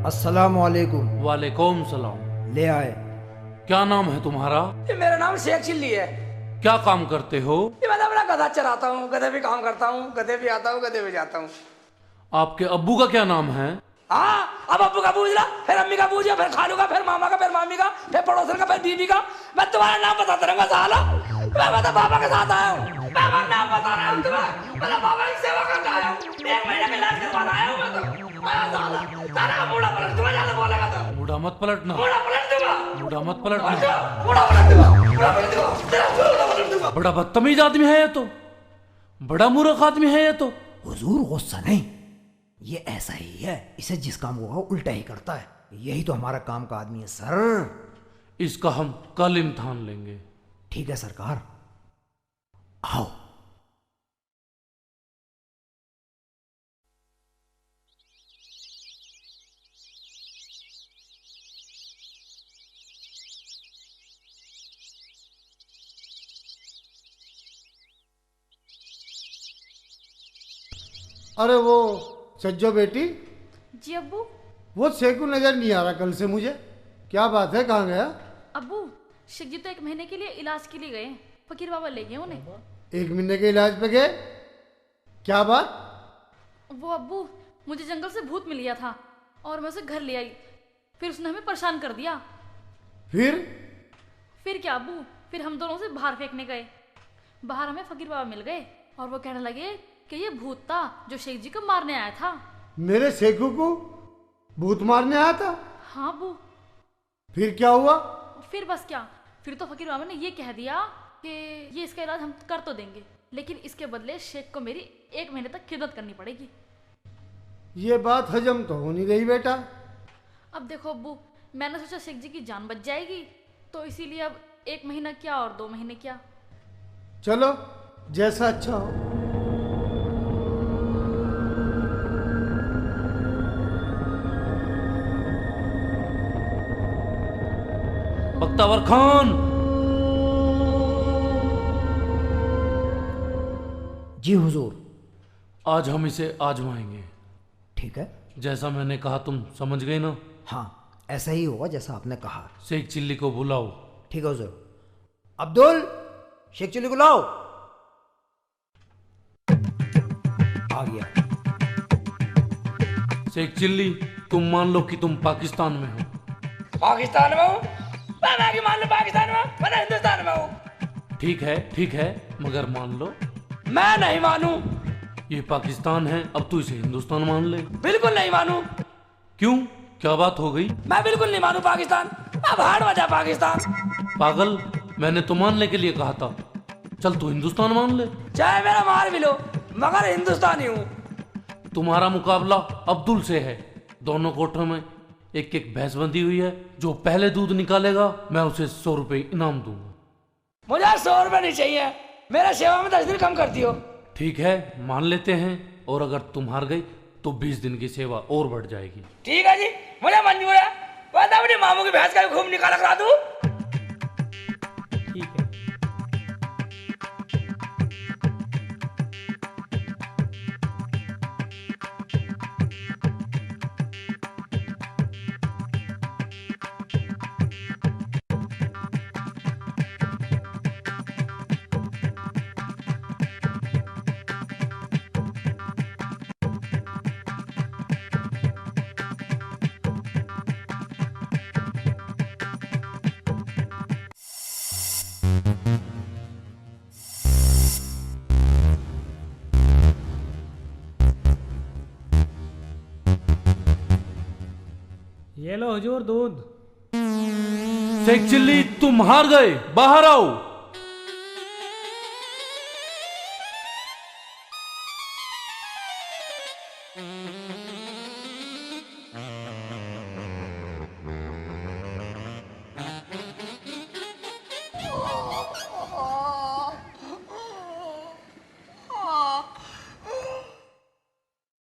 अस्सलामु अलैकुम। वालेकुम सलाम। ले आए। क्या नाम है तुम्हारा? ये मेरा नाम शेख चिल्ली है। क्या काम करते हो? ये मैं बड़ा गधा चराता हूँ, गधे भी काम करता हूँ, गधे भी आता हूँ, गधे भी जाता हूँ। आपके अब्बू का क्या नाम है? हाँ, अब अब्बू का पूछ ला, फिर अम्मी का पूछ, फिर खालू का, फिर मामा का, फिर मामी का, फिर पड़ोसन का, फिर बीबी का। मैं तुम्हारा नाम बताता रहूंगा साला। मैं तो पापा के साथ आया हूँ, मैं अपना नाम बता रहा हूँ तुम्हें। मैं पापा की सेवा करके आया हूँ, 1 महीने का इलाज करवाना आया हूँ मैं तो। साला सारा बूढ़ा पलट तुम्हें ज्यादा बोलेगा तो बूढ़ा मत पलटना। बूढ़ा पलट दूंगा, बूढ़ा मत पलटना। बूढ़ा पलट दूंगा, बूढ़ा पलट दूंगा, तेरा बूढ़ा पलट दूंगा। बड़ा बदतमीज आदमी है ये तो, बड़ा मूर्ख आदमी है ये तो। हुजूर गुस्सा नहीं, ये ऐसा ही है, इसे जिस काम को कहो उल्टा ही करता है। यही तो हमारा काम का आदमी है सर। इसका हम कल इम्तिहान लेंगे। ठीक है सरकार, आओ। अरे वो सज्जो बेटी, जी अब्बू। वो शेखू नजर नहीं आ रहा कल से मुझे। क्या बात है, कहाँ गया? अब्बू, शेख जी तो 1 महीने के लिए इलाज के लिए गए, फकीर बाबा ले गए उन्हें। 1 महीने के इलाज पे गए? क्या बात? वो अब्बू, मुझे जंगल से भूत मिल गया था और मैं उसे घर ले आई, फिर उसने हमें परेशान कर दिया। फिर क्या अब्बू, फिर हम दोनों से बाहर फेंकने गए। बाहर हमें फकीर बाबा मिल गए और वो कहने लगे कि ये भूत था जो शेख जी को मारने आया था। मेरे शेखू को भूत मारने आया था? हाँ अब्बू। फिर क्या हुआ? फिर बस क्या, फिर तो फकीर बाबा ने ये कह दिया कि ये इसका इलाज हम कर तो देंगे, लेकिन इसके बदले शेख को मेरी 1 महीने तक खिदमत करनी पड़ेगी। ये बात हजम तो हो नहीं रही बेटा। अब देखो अब्बू, मैंने सोचा शेख जी की जान बच जाएगी, तो इसीलिए अब 1 महीना क्या और 2 महीने क्या। चलो जैसा अच्छा हो। बख्तावर खान। जी हुजूर। आज हम इसे आजमाएंगे। ठीक है। जैसा मैंने कहा तुम समझ गए ना? हाँ, ऐसा ही होगा जैसा आपने कहा। शेख चिल्ली को बुलाओ। ठीक है हुजूर। अब्दुल, शेख चिल्ली को लाओ। आ गया। शेख चिल्ली, तुम मान लो कि तुम पाकिस्तान में हो। पाकिस्तान में हूँ? मैं की मान लो पाकिस्तान में, मैं हिंदुस्तान में हूँ। ठीक है, मगर मान लो। मैं नहीं मानू। ये पाकिस्तान है, अब तू इसे हिंदुस्तान मान ले। बिल्कुल नहीं मानू। क्यों, क्या बात हो गई? मैं बिल्कुल नहीं मानू पाकिस्तान। अब हार बजा पाकिस्तान। पागल, मैंने तो मानने के लिए कहा था। चल तू हिंदुस्तान मान ले। चाहे मेरा मार भी लो, मगर हिंदुस्तानी हूँ। तुम्हारा मुकाबला अब्दुल से है। दोनों कोठों में एक एक भैंस बंधी हुई है। जो पहले दूध निकालेगा मैं उसे 100 रुपए इनाम दूंगा। मुझे 100 रुपए नहीं चाहिए, मेरा सेवा में 10 दिन कम कर दियो। ठीक है, मान लेते हैं। और अगर तुम हार गई तो 20 दिन की सेवा और बढ़ जाएगी। ठीक है जी, मुझे मंजूर है। वरना अपनी मामू की भैंस का भी खूब निकाला करा दूं। ठीक है। ये लो हुजूर दूध। शेख चिल्ली, तुम हार गए, बाहर आओ।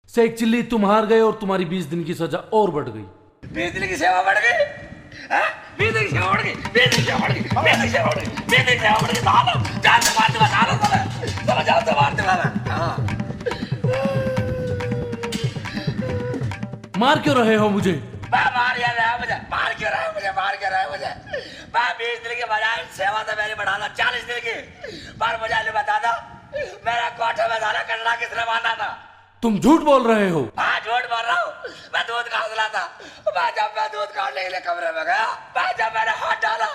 शेख चिल्ली, तुम हार गए और तुम्हारी 20 दिन की सजा और बढ़ गई। 20 दिन की सेवा बढ़ गई। 20 दिन की सेवा बढ़ गई, 20 दिन की सेवा बढ़ गई, 20 दिन की सेवा बढ़ गई, 20 दिन की सेवा बढ़ गई। जान से मारते बता रहा चलो जान से मारते मार क्यों रहे हो मुझे? मार यार रहा है मुझे, मार क्यों रहा है मुझे, मार क्यों रहा है मुझे। मैं 20 दिन की बजाय सेवा तो मेरी बढ़ा दो 40 दिन की। पर मुझे नहीं बता दो मेरा कोठे में सारा कटड़ा किसने बांधा था। तुम झूठ बोल रहे हो। हाँ झूठ बोल रहा हूँ। मैं दूध का हौसला था। मैं दूध काटने के लिए कमरे में गया, जब मैंने हाथ डाला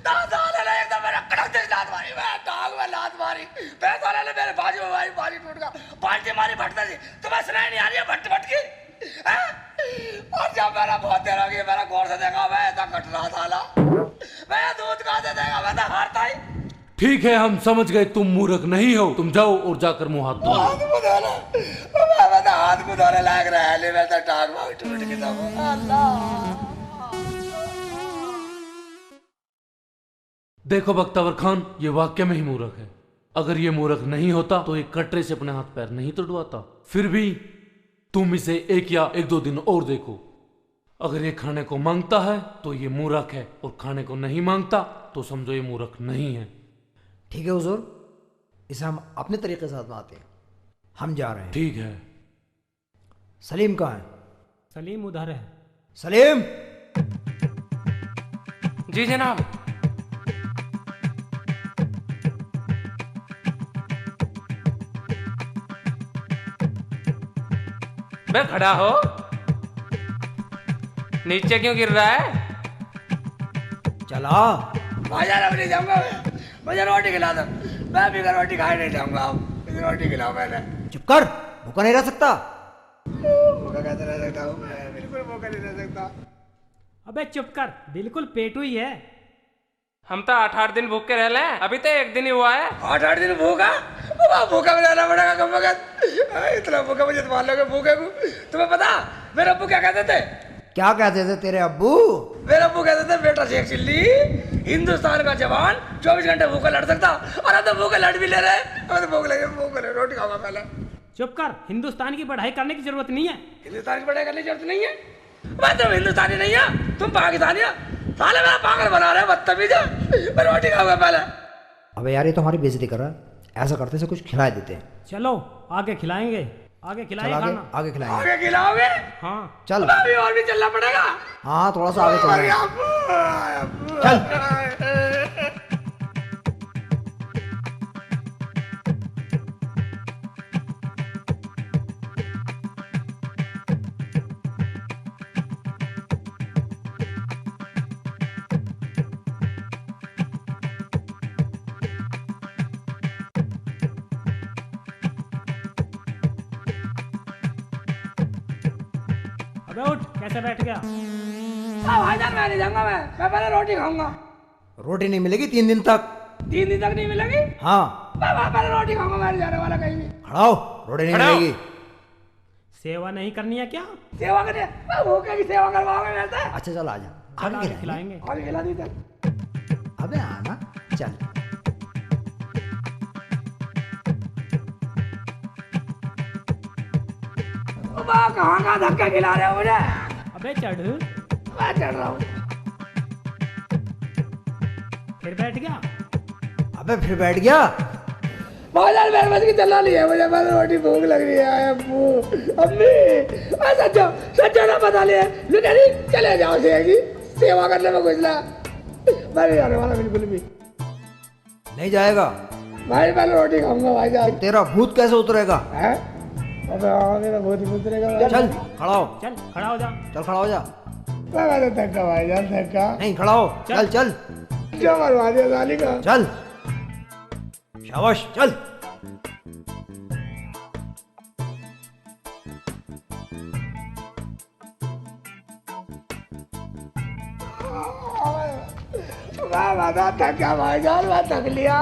तो साले ने एकदम मेरा कड़क से लात मारी, मैं टांग में लात मारी, फिर साले ने मेरे बाजू में मारी, बाजी टूट गया, बाल्टी मारी भटता जी। तुम्हें सुनाई नहीं आ रही है भट भट की? और जब मेरा बहुत देर हो गई, मेरा गौर से देखा, मैं ऐसा कट रहा साला, मैं दूध कहाँ से देगा, मैं तो हारता ही। ठीक है, हम समझ गए तुम मूर्ख नहीं हो। तुम जाओ और जाकर मुंह हाथ धो। हाथ को धोना, मैं तो हाथ को धोने लायक रहा है, मैं तो टांग में टूट गई था। अल्लाह देखो बख्तावर खान, ये वाक्य में ही मूर्ख है। अगर ये मूर्ख नहीं होता तो ये कटरे से अपने हाथ पैर नहीं तुड़वाता। फिर भी तुम इसे 1 या 1-2 दिन और देखो। अगर ये खाने को मांगता है तो ये मूर्ख है, और खाने को नहीं मांगता तो समझो ये मूर्ख नहीं है। ठीक है हुजूर, इसे हम अपने तरीके से आजमाते हैं। हम जा रहे हैं। ठीक है। सलीम कहाँ है? सलीम उधर है। सलीम! जी जनाब। बे खड़ा हो, नीचे क्यों गिर रहा है? चला। बाजार अब नहीं जाऊंगा मैं, मुझे रोटी खिला दो, मैं भी रोटी खाए नहीं जाऊंगा। मुझे रोटी खिलाओ। मैंने चुप कर, भूखा नहीं रह सकता। भूखा कैसे रह सकता हूँ मैं? बिल्कुल भूखा नहीं रह सकता। अबे चुप कर, बिल्कुल पेटू ही है। हम तो 8-8 दिन भूख के रह ले, अभी तो 1 दिन ही हुआ है। 8-8 दिन भूखा? भूखा में रहना पड़ेगा कम वक्त। इतना भूखा मुझे मान लोगे भूखे को? तुम्हें पता मेरे अब्बू क्या कहते थे? क्या कहते थे तेरे अब्बू? मेरे अब्बू कहते थे, बेटा शेख चिल्ली, हिंदुस्तान का जवान 24 घंटे भूखा लड़ सकता, और अब तो भूखे लड़ भी ले रहे। अब तो भूख लगे, भूख लगे, रोटी खाऊंगा पहले। चुप कर, हिंदुस्तान की पढ़ाई करने की जरूरत नहीं है। हिंदुस्तान की पढ़ाई करने की जरूरत नहीं है? मैं तुम हिंदुस्तानी नहीं है, तुम पाकिस्तानी है। साले मेरा पागल बना रहे, बदतमीज है। मैं रोटी खाऊंगा पहले। अबे यार, ये तो हमारी बेइज्जती कर रहा है। ऐसा करते से कुछ खिला देते हैं। चलो आगे खिलाएंगे, आगे चल खिलाएंगे आगे, खाना। आगे खिलाएंगे। आगे खिलाओगे? हाँ चल। अभी और भी चलना पड़ेगा। हाँ, थोड़ा सा आगे अरे चल। अब्बू, अबे उठ, कैसे बैठ गया? भाईजान मैं नहीं जाऊंगा, मैं पहले रोटी खाऊंगा। रोटी नहीं मिलेगी 3 दिन तक। 3 दिन तक नहीं मिलेगी? हाँ, मैं पहले रोटी खाऊंगा, मैं नहीं जाने वाला कहीं भी। खड़ा हो, रोटी नहीं खड़ा हो। मिलेगी। सेवा नहीं करनी है क्या? सेवा करने मैं भूखे की सेवा करवाओगे मेरे से? अच्छा चल आजा, चल आगे आगे खिलाएंगे। खिलाएंगे। आगे खिला दी चल। अबे आना, चल। कहाँ का धक्का खिला रहे हो मुझे? अबे चढ़, मैं चढ़ रहा हूँ। फिर बैठ गया। अबे फिर बैठ गया। भाईजान मेरे बस की चलना नहीं है मुझे, मैं रोटी भूख लग रही है। अब्बू, अम्मी, सच्चा सच्चा ना बता लिया, लेकिन चले जाओ सेगी, सेवा करने में कुछ ना। मैं नहीं जाने वाला बिल्कुल भी। नहीं जाएगा। भाई पहले रोटी खाऊंगा भाईजान। तेरा भूत कैसे उतरेगा? हैं? अबे आगे तो बहुत ही उतरेगा। चल खड़ा हो, चल खड़ा हो जा। चल खड़ा हो जा। मैं धक्का भाईजान, धक्का नहीं, खड़ा हो, चल चल क्या मरवा दिया साली का। चल। शाबाश, चल। मैं बता धक्का भाईजान, मैं थक लिया।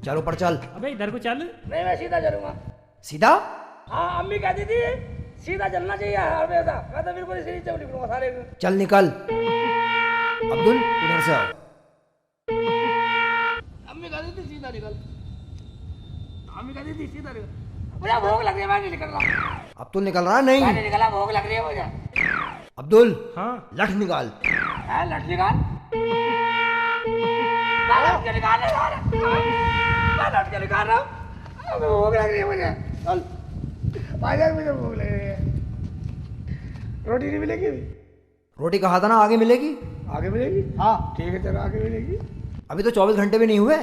चल ऊपर चल। अबे इधर को चल। नहीं मैं सीधा चलूंगा। सीधा? हाँ अम्मी कहती थी सीधा चलना चाहिए हमेशा, मैं तो बिल्कुल सीधी चल निकलूंगा सारे दिन। चल निकल। अब्दुल उधर से आओ। अम्मी कहती थी सीधा निकल, अम्मी कहती थी सीधा निकल। मुझे भूख लग रही है, मैं नहीं निकल रहा। अब्दुल निकल रहा नहीं? मैं नहीं निकला, भूख लग रही है मुझे। अब्दुल हाँ लठ निकाल। है लठ निकाल, लठ निकाल यार। मैं लौट के निकाल रहा हूँ। अब भूख लग रही है मुझे। चल भाईजान, मुझे भूख लग रही है। रोटी नहीं मिलेगी अभी? रोटी कहा था ना आगे मिलेगी। आगे मिलेगी? हाँ ठीक है, चलो आगे मिलेगी। अभी तो 24 घंटे भी नहीं हुए।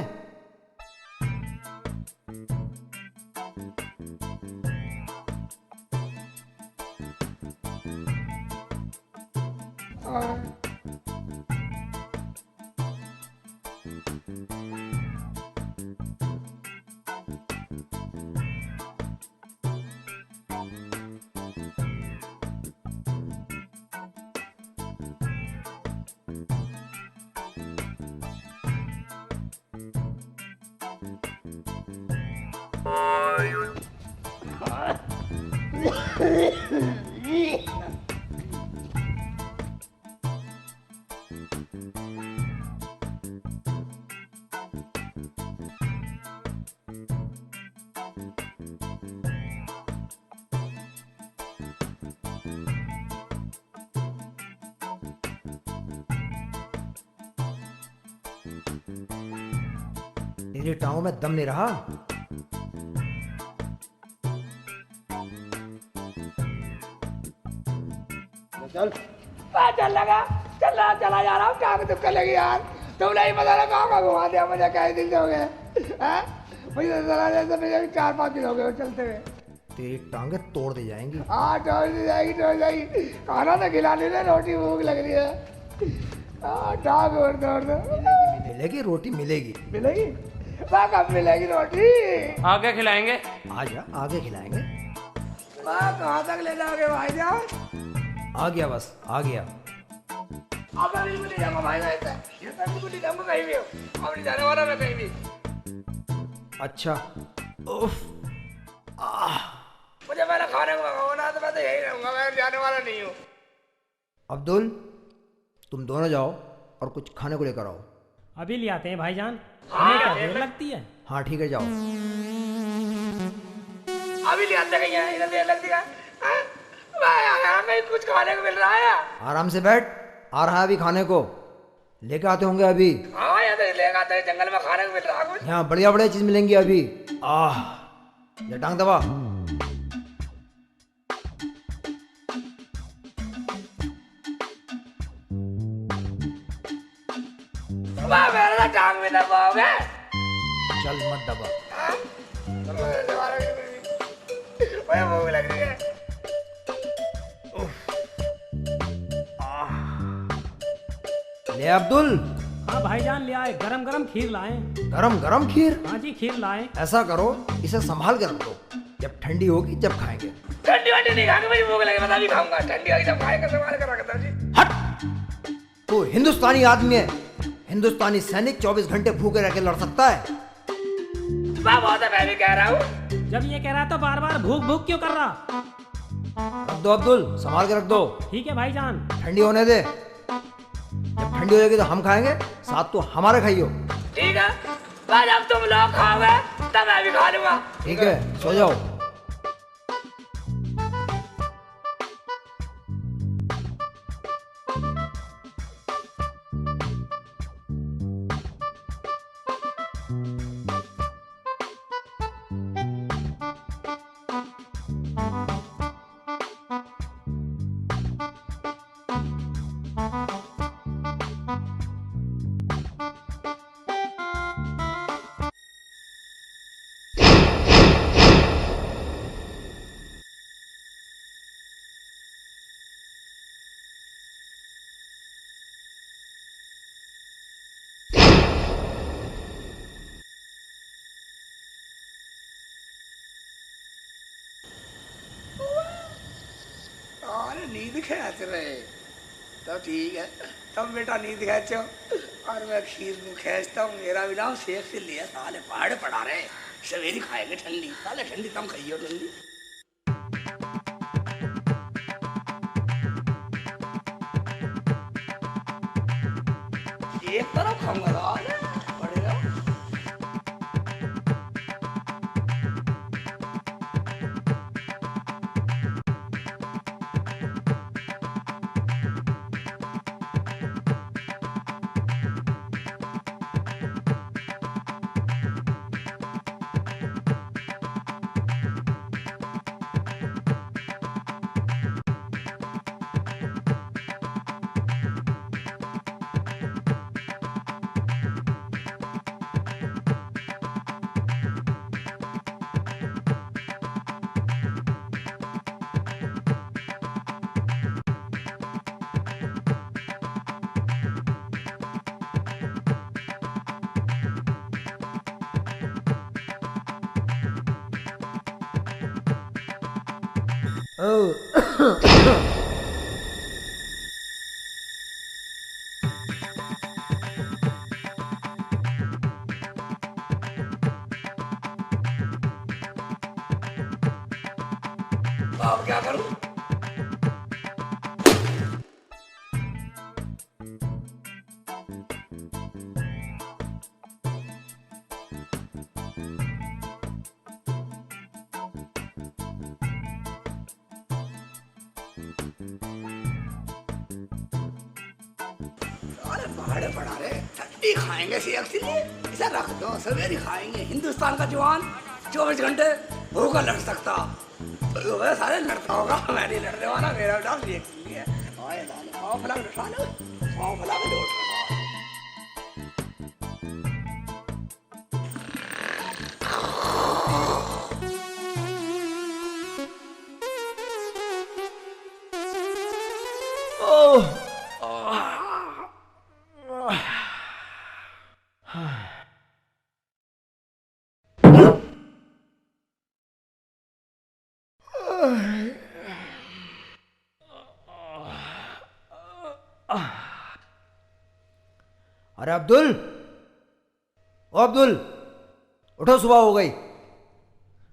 तेरी टांगों में दम नहीं रहा। चल चल लगा, चला जा रहा हूँ। क्या तुम कर लगी यार? तुम नहीं पता ना कहाँ घुमा दिया मुझे, कई दिन से हो गए। मुझे तो चला जैसे मुझे 4-5 दिन हो गए चलते हुए। तेरी टांगे तोड़ दी जाएंगी। हाँ तोड़ दी जाएगी। खाना तो खिलाने दे, रोटी भूख लग रही है। टांग और तोड़ दो। मिलेगी रोटी मिलेगी। मिलेगी? वहाँ कब मिलेगी रोटी? आगे खिलाएंगे। आजा आगे खिलाएंगे। वहाँ कहाँ तक ले जाओगे भाईजान? आ गया बस आ गया। अब मैं बिल्कुल नहीं जाऊंगा भाई, ये मैं बिल्कुल नहीं जाऊंगा कहीं भी। अब नहीं जाने वाला मैं कहीं भी। अच्छा उफ, मुझे पहले खाने को मंगाओ ना, तो मैं तो यही रहूंगा, मैं जाने वाला नहीं हूँ। अब्दुल तुम दोनों जाओ और कुछ खाने को लेकर आओ। अभी ले आते हैं भाईजान, हमें क्या देर लगती है। हाँ ठीक है जाओ। अभी ले आते कहीं है, इधर देर लगती है। हाँ? मैं आया कहीं कुछ खाने को मिल रहा है। आराम से बैठ, आ रहा है अभी खाने को। लेके आते होंगे अभी। हाँ यहाँ तो लेगा आते जंगल में खाने को मिल रहा है कुछ। यहाँ बढ़िया बढ़िया चीज मिलेंगी अभी। ये टांग दबा। वाह मेरा तो टांग में दबाओगे। चल मत दबा। मुझे भूख लग रही है। ले अब्दुल। हाँ भाईजान ले आए, गरम गरम खीर लाए। गरम गरम खीर? हाँ जी खीर लाए। ऐसा करो इसे संभाल कर रख दो, जब ठंडी होगी जब खाएंगे। ठंडी वंडी नहीं खाएंगे, मुझे भूख लगे, मैं अभी खाऊंगा। ठंडी होगी जब खाएंगे, संभाल कर रखता हूँ जी। हट, तू हिंदुस्तानी आदमी है। हिंदुस्तानी सैनिक 24 घंटे भूखे रह के लड़ सकता है। वाह बहुत है, मैं भी कह रहा हूँ। जब ये कह रहा तो बार बार भूख भूख क्यों कर रहा। रख दो अब्दुल, संभाल के रख दो। ठीक है भाईजान। ठंडी होने दे, जब ठंडी हो जाएगी तो हम खाएंगे, साथ तो हमारे खाइयो। ठीक है, बस अब तुम लोग खाओगे तब मैं भी खा लूंगा। ठीक है सो जाओ। नींद खेच रहे तो ठीक है, तब बेटा नींद खेचो और मैं खीर को खेचता हूँ। मेरा भी नाम शेख से लिया, साले पहाड़ पड़ा रहे, सवेरे खाएंगे ठंडी। साले ठंडी कम खाइयो, ठंडी। एक तरफ खाऊंगा पड़ेगा। अब क्या करूं? अरे भाड़े पड़ा रे, ठंडी खाएंगे सी एक्चुअली इसे रख दो, सवेरे खाएंगे। हिंदुस्तान का जवान 24 घंटे भूखा लड़ सकता, तो वह सारे लड़ता होगा, मैं नहीं लड़ने वाला। मेरा डाल ये है आए लाले आओ फला उठा लो, आओ फला में उठ अरे अब्दुल, ओ अब्दुल, उठो, सुबह हो गई।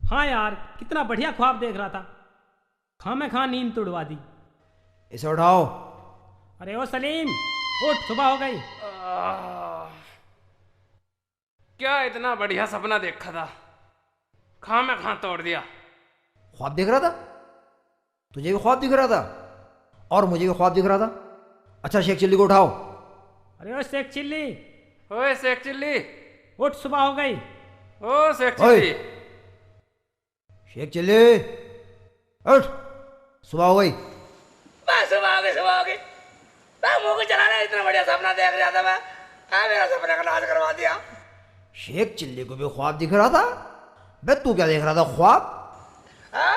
हाँ यार, कितना बढ़िया ख्वाब देख रहा था, खामे खा नींद तुड़वा दी। इसे उठाओ। अरे ओ सलीम, उठ, सुबह हो गई। क्या इतना बढ़िया सपना देखा था, खामे खा तोड़ दिया। ख्वाब देख रहा था? तुझे भी ख्वाब दिख रहा था और मुझे भी ख्वाब दिख रहा था। अच्छा, शेख चिल्ली को उठाओ। अरे ओ शेख चिल्ली, ओए शेख चिल्ली, उठ, सुबह हो गई। ओ शेख ओए। चिल्ली, शेख चिल्ली, उठ, सुबह हो गई। मैं सुबह हो गई। मैं मुंह को चला रहा, इतना बढ़िया सपना देख रहा था मैं। हाँ, मेरा सपने का नाश करवा दिया। शेख चिल्ली को भी ख्वाब दिख रहा था। बे तू क्या देख रहा था ख्वाब? हाँ?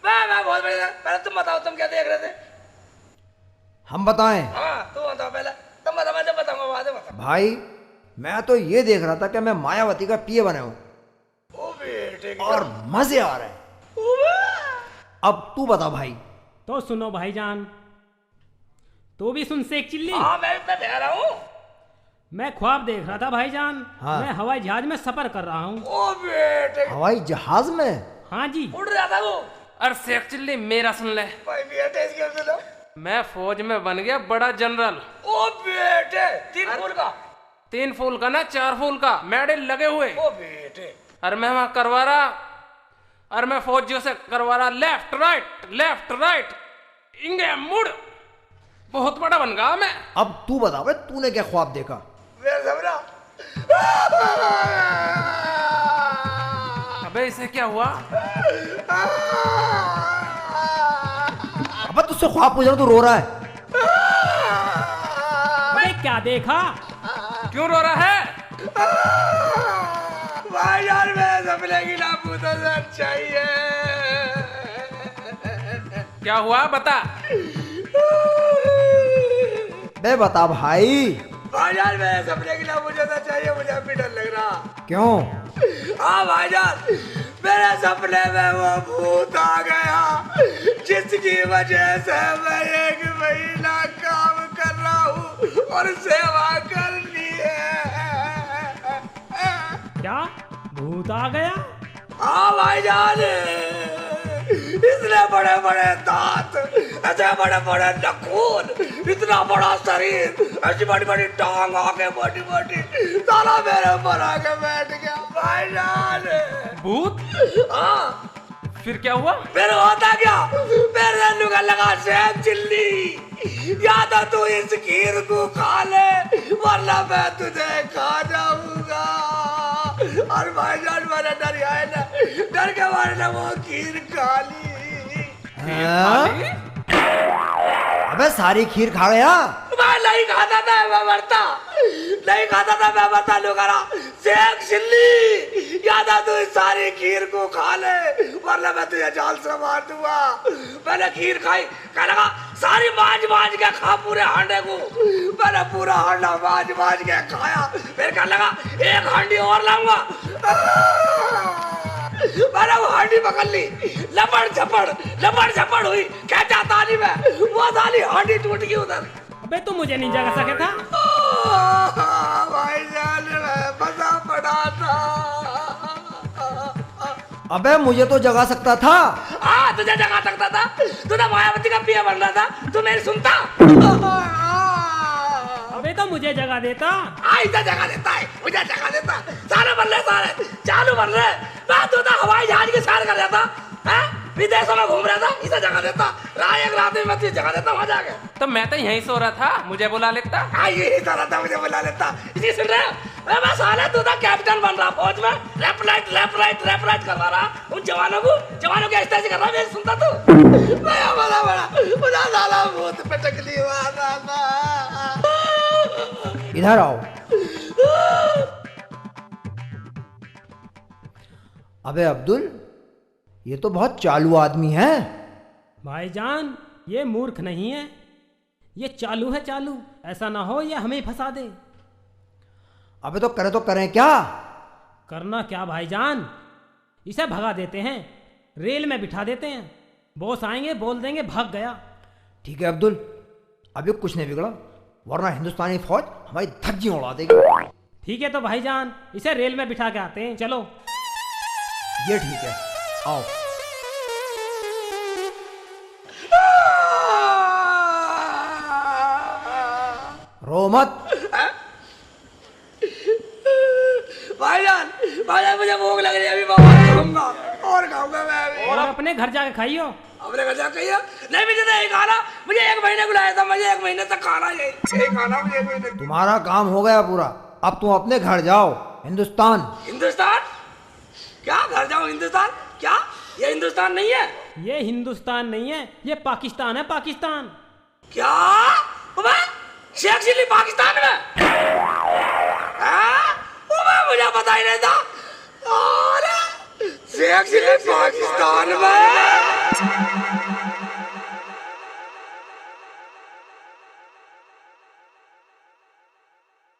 मैं बहुत बढ़िया। पहले तुम बताओ, तुम क्या देख रहे थे? हम बताएं? हाँ, तुम बताओ पहले। तुम बताओ, मैं जब बताऊंगा बाद में बताओ। भाई, मैं तो ये देख रहा था कि मैं मायावती का पिए बने हूं ओ बेटे की और मजे आ रहे हैं। अब तू बता भाई। तो सुनो भाईजान, तो भी सुन शेख चिल्ली। हाँ, मैं इतना देख रहा हूँ। मैं ख्वाब देख रहा था भाईजान। हाँ। मैं हवाई जहाज में सफर कर रहा हूँ। ओ बेटे, हवाई जहाज में? हाँ जी। उड़ रहा था वो। अरे शेख चिल्ली मेरा सुन ले, भाई बेटे इसके सुनो। मैं फौज में बन गया बड़ा जनरल। ओ बेटे, 3 फूल का। 3 फूल का ना 4 फूल का मेडल लगे हुए। ओ बेटे, अरे मैं वहां करवा रहा, अरे मैं फौजियों से करवा रहा लेफ्ट राइट इंगे मुड़, बहुत बड़ा बन गया मैं। अब तू बता भाई, तूने क्या ख्वाब देखा? मेरा सपना। अबे इसे क्या हुआ? अब तुझसे ख्वाब पूछ रहा हूं, तू रो रहा है। अरे क्या देखा? क्यों रो रहा है? भाई यार, मेरे सपने की नापूत चाहिए। क्या हुआ बता। बे बता भाई। भाईजान, मेरे सपने की नापूत चाहिए, मुझे अभी डर लग रहा। क्यों? हाँ भाईजान, मेरे सपने में वो भूत आ गया, जिसकी वजह से मैं 1 महीना काम कर रहा हूँ और सेवा करनी है। क्या भूत आ गया? हाँ भाईजान, इतने बड़े बड़े दांत, ऐसे बड़े बड़े नाखून, इतना बड़ा शरीर, ऐसी बड़ी बड़ी टांग, आगे बड़ी बड़ी, साला मेरे ऊपर आके बैठ गया भाईजान। भूत? हाँ, फिर क्या हुआ? फिर होता क्या, मेरे लुगा लगा शेख चिल्ली, या तो तू इस खीर को खा ले वरना मैं तुझे खा जाऊंगा। और भाईजान, मैंने डर आए ना, डर के मारे ना वो खीर खा ली। हाँ? अबे सारी खीर खा गया? मैं नहीं खाता था, मैं मरता नहीं खाता था, मैं मरता लुगारा शेख चिल्ली, या तो तू इस सारी खीर को खा ले वरना मैं तुझे जाल से मार दूंगा। मैंने खीर खाई, कहने लगा सारी मांझ के खा पूरे हांडे को। मैंने पूरा हांडा मांझ के खाया, फिर कहने लगा 1 हांडी और लाऊंगा। मैंने वो हांडी पकड़ ली, लपड़ झपड़ हुई, क्या चाहता नहीं मैं, वो साली हांडी टूट गई उधर। अबे तू मुझे नहीं जगा सके था। भाईजान मजा पड़ा था। अबे मुझे तो जगा सकता था। हाँ तुझे जगा सकता था, तूने मायावती का पिया बन रहा था, तू मेरी सुनता। अबे तो मुझे जगा देता। ऐसा जगा देता है, मुझे जगा देता, सारे बन रहे, सारे चालू बन रहे। मैं तू तो हवाई जहाज की सैर कर रहा था, विदेशों में घूम रहा था, इसे जगा देता, एक रात में मैं तुझे जगा देता वहां जाके। तो मैं तो यहीं सो रहा था, मुझे बुला लेता। यही सो रहा था, मुझे बुला लेता। इसी सुन रहे मैं साले तू था कैप्टन बन रहा फौज में, लेफ्ट राइट करवा रहा उन जवानों के ऐसे कर रहा, मैं सुनता तू। बड़ा साला भूत पे टकली वाला था। इधर आओ। अबे अब्दुल, ये तो बहुत चालू आदमी है। भाईजान ये मूर्ख नहीं है, ये चालू है चालू, ऐसा ना हो ये हमें फंसा दे। अबे तो करें क्या? करना क्या भाईजान, इसे भगा देते हैं, रेल में बिठा देते हैं, बॉस आएंगे बोल देंगे भाग गया। ठीक है अब्दुल, अभी कुछ नहीं बिगड़ा, वरना हिंदुस्तानी फौज हमारी धज्जी उड़ा देगी। ठीक है तो भाईजान इसे रेल में बिठा के आते हैं, चलो। ये ठीक है, आओ। रो मत। भाईजान मुझे भूख लग रही है, अभी खाऊंगा और खाऊंगा मैं अभी। और अपने घर जाके खाइयो। अपने घर जाके खाइयो? नहीं मुझे नहीं खाना, मुझे 1 महीने बुलाया था, मुझे 1 महीने तक खाना यही खाना मुझे 1 महीने। तुम्हारा काम हो गया पूरा, अब तुम अपने घर जाओ। हिंदुस्तान क्या घर जाओ? हिंदुस्तान क्या? ये हिंदुस्तान नहीं है, ये हिंदुस्तान नहीं है, ये पाकिस्तान है, पाकिस्तान। क्या शेख चिल्ली पाकिस्तान में? मुझे पता ही नहीं था। शेख चिल्ली पाकिस्तान में।